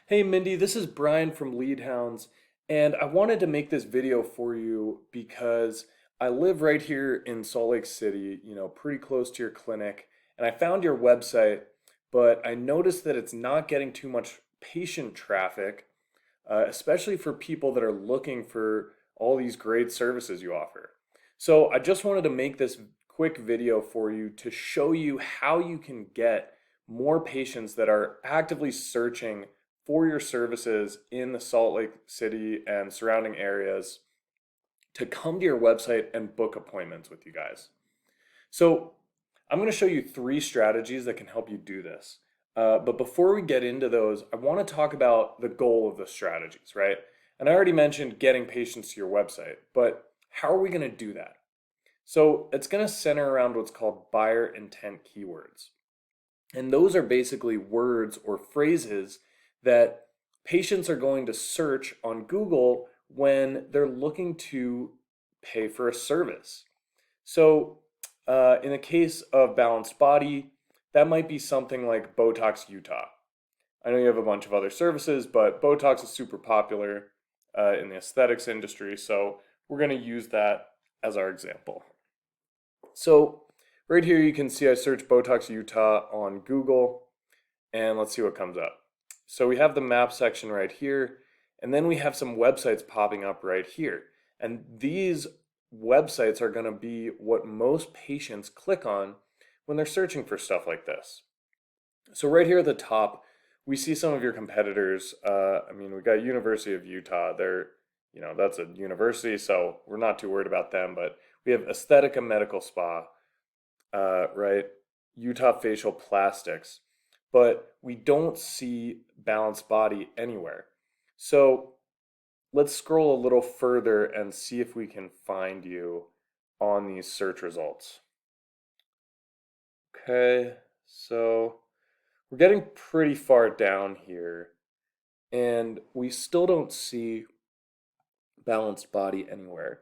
Hey Mindy, this is Brian from Lead Hounds, and I wanted to make this video for you because I live right here in Salt Lake City, pretty close to your clinic, and I found your website, but I noticed that it's not getting too much patient traffic, especially for people that are looking for all these great services you offer. So I just wanted to make this quick video for you to show you how you can get more patients that are actively searching for your services in the Salt Lake City and surrounding areas to come to your website and book appointments with you guys. So, I'm going to show you three strategies that can help you do this. But before we get into those, I want to talk about the goal of the strategies, right? And I already mentioned getting patients to your website, but how are we going to do that? So, it's going to center around what's called buyer intent keywords. And those are basically words or phrases that patients are going to search on Google when they're looking to pay for a service. So, in the case of balanced body, that might be something like Botox Utah. I know you have a bunch of other services, but Botox is super popular in the aesthetics industry, so we're going to use that as our example. So, right here you can see I searched Botox Utah on Google, and let's see what comes up. So we have the map section right here, and then we have some websites popping up right here. And these websites are going to be what most patients click on when they're searching for stuff like this. So right here at the top, we see some of your competitors. We got University of Utah. That's a university, so we're not too worried about them. But we have Aesthetica Medical Spa, right? Utah Facial Plastics, but we don't see Balanced Body anywhere. So let's scroll a little further and see if we can find you on these search results. Okay, so we're getting pretty far down here, and we still don't see Balanced Body anywhere.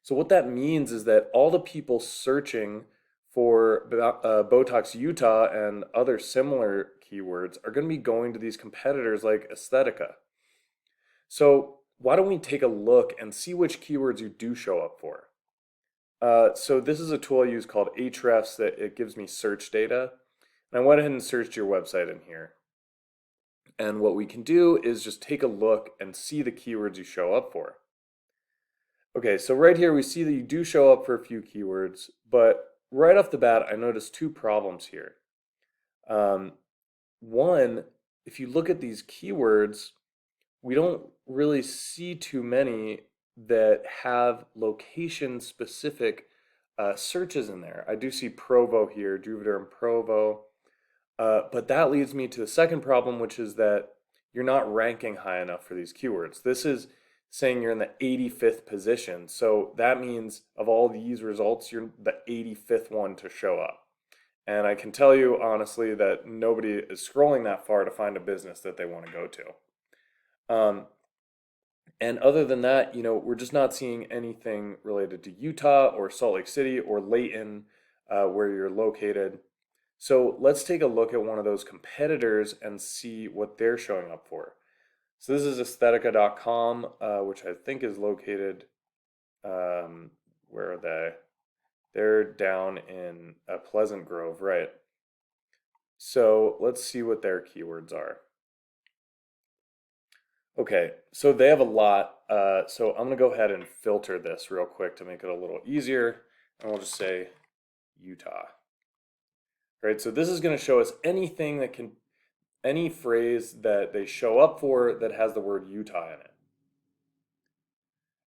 So what that means is that all the people searching for Botox Utah and other similar keywords are going to be going to these competitors like Aesthetica. So why don't we take a look and see which keywords you do show up for? So this is a tool I use called Ahrefs that it gives me search data. And I went ahead and searched your website in here. And what we can do is just take a look and see the keywords you show up for. Okay, so right here we see that you do show up for a few keywords, but right off the bat, I noticed two problems here. One, if you look at these keywords, we don't really see too many that have location-specific searches in there. I do see Provo here, Juvederm Provo, but that leads me to the second problem, which is that you're not ranking high enough for these keywords. This is saying you're in the 85th position. So that means of all these results, you're the 85th one to show up. And I can tell you honestly that nobody is scrolling that far to find a business that they want to go to. And other than that, we're just not seeing anything related to Utah or Salt Lake City or Layton, where you're located. So let's take a look at one of those competitors and see what they're showing up for. So this is aesthetica.com, which I think is located, where are they? They're down in Pleasant Grove, right? So let's see what their keywords are. Okay, so they have a lot. So I'm gonna go ahead and filter this real quick to make it a little easier. And we'll just say Utah. Right, so this is gonna show us anything that can, any phrase that they show up for that has the word Utah in it.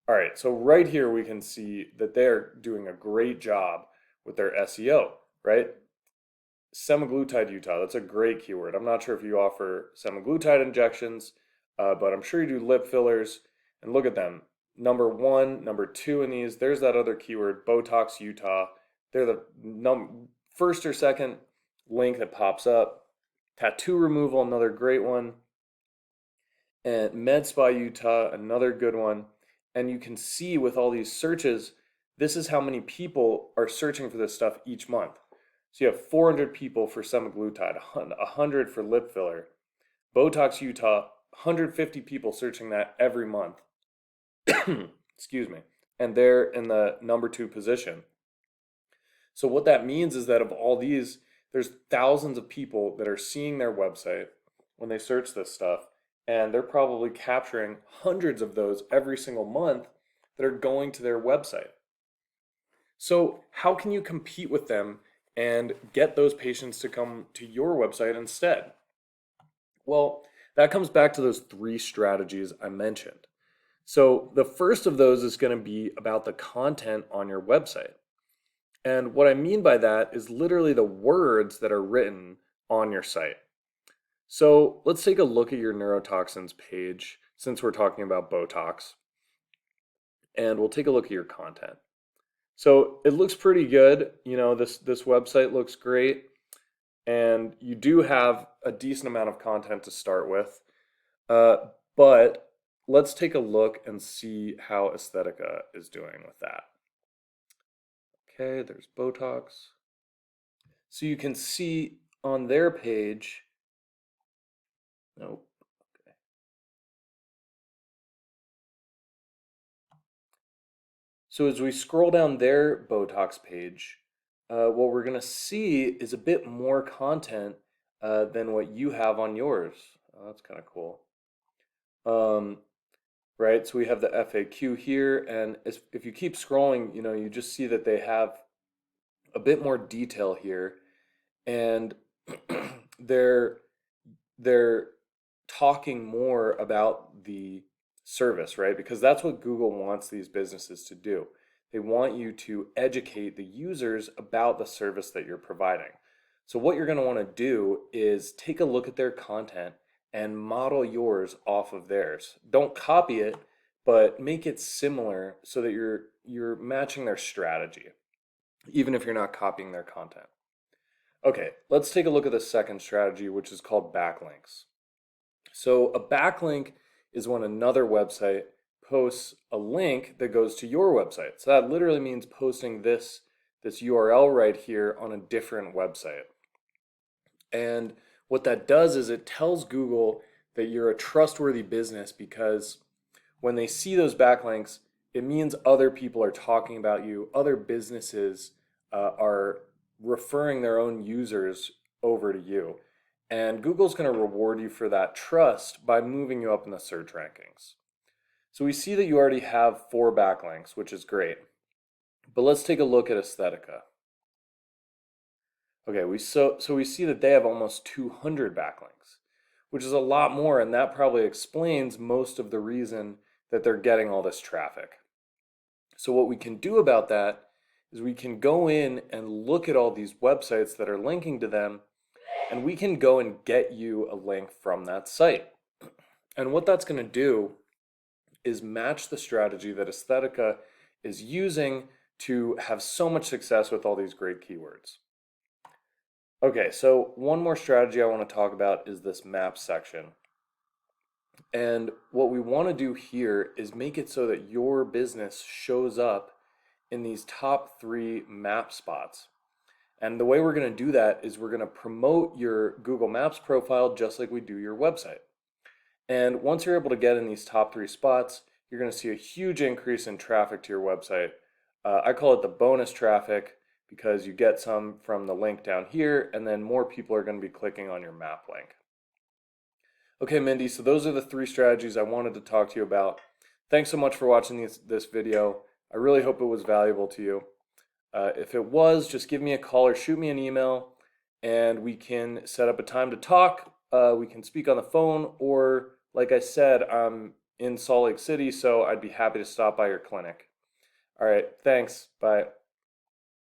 All right, so right here we can see that they're doing a great job with their SEO, right? Semaglutide Utah, that's a great keyword. I'm not sure if you offer semaglutide injections, but I'm sure you do lip fillers. And look at them. Number one, number two in these, there's that other keyword, Botox Utah. They're the first or second link that pops up. Tattoo removal, another great one. And Med Spa Utah, another good one. And you can see with all these searches, this is how many people are searching for this stuff each month. So you have 400 people for semaglutide, 100 for lip filler. Botox Utah, 150 people searching that every month. Excuse me. And they're in the number 2 position. So what that means is that of all these, there's thousands of people that are seeing their website when they search this stuff, and they're probably capturing hundreds of those every single month that are going to their website. So how can you compete with them and get those patients to come to your website instead? Well, that comes back to those 3 strategies I mentioned. So the first of those is going to be about the content on your website. And what I mean by that is literally the words that are written on your site. So let's take a look at your neurotoxins page since we're talking about Botox. And we'll take a look at your content. So it looks pretty good. You know, this website looks great. And you do have a decent amount of content to start with. But let's take a look and see how Aesthetica is doing with that. Okay, there's Botox. So you can see on their page, nope, okay. So as we scroll down their Botox page, what we're gonna see is a bit more content than what you have on yours. Oh, that's kind of cool. Right, so we have the FAQ here, and if you keep scrolling, you know, you just see that they have a bit more detail here, and they're they're talking more about the service, right? Because that's what Google wants these businesses to do. They want you to educate the users about the service that you're providing. So what you're going to want to do is take a look at their content and model yours off of theirs. Don't copy it, but make it similar so that you're matching their strategy, even if you're not copying their content. Okay, let's take a look at the second strategy, which is called backlinks. So a backlink is when another website posts a link that goes to your website. So that literally means posting this URL right here on a different website. And what that does is it tells Google that you're a trustworthy business, because when they see those backlinks, it means other people are talking about you, other businesses are referring their own users over to you. And Google's going to reward you for that trust by moving you up in the search rankings. So we see that you already have 4 backlinks, which is great. But let's take a look at Aesthetica. Okay, we see that they have almost 200 backlinks, which is a lot more, and that probably explains most of the reason that they're getting all this traffic. So what we can do about that is we can go in and look at all these websites that are linking to them, and we can go and get you a link from that site. And what that's going to do is match the strategy that Aesthetica is using to have so much success with all these great keywords. Okay, so one more strategy I want to talk about is this map section. And what we want to do here is make it so that your business shows up in these top 3 map spots. And the way we're going to do that is we're going to promote your Google Maps profile just like we do your website. And once you're able to get in these top 3 spots, you're going to see a huge increase in traffic to your website. I call it the bonus traffic because you get some from the link down here, and then more people are going to be clicking on your map link. Okay, Mindy, so those are the 3 strategies I wanted to talk to you about. Thanks so much for watching this video. I really hope it was valuable to you. If it was, just give me a call or shoot me an email, and we can set up a time to talk. We can speak on the phone, or like I said, I'm in Salt Lake City, so I'd be happy to stop by your clinic. All right, thanks. Bye.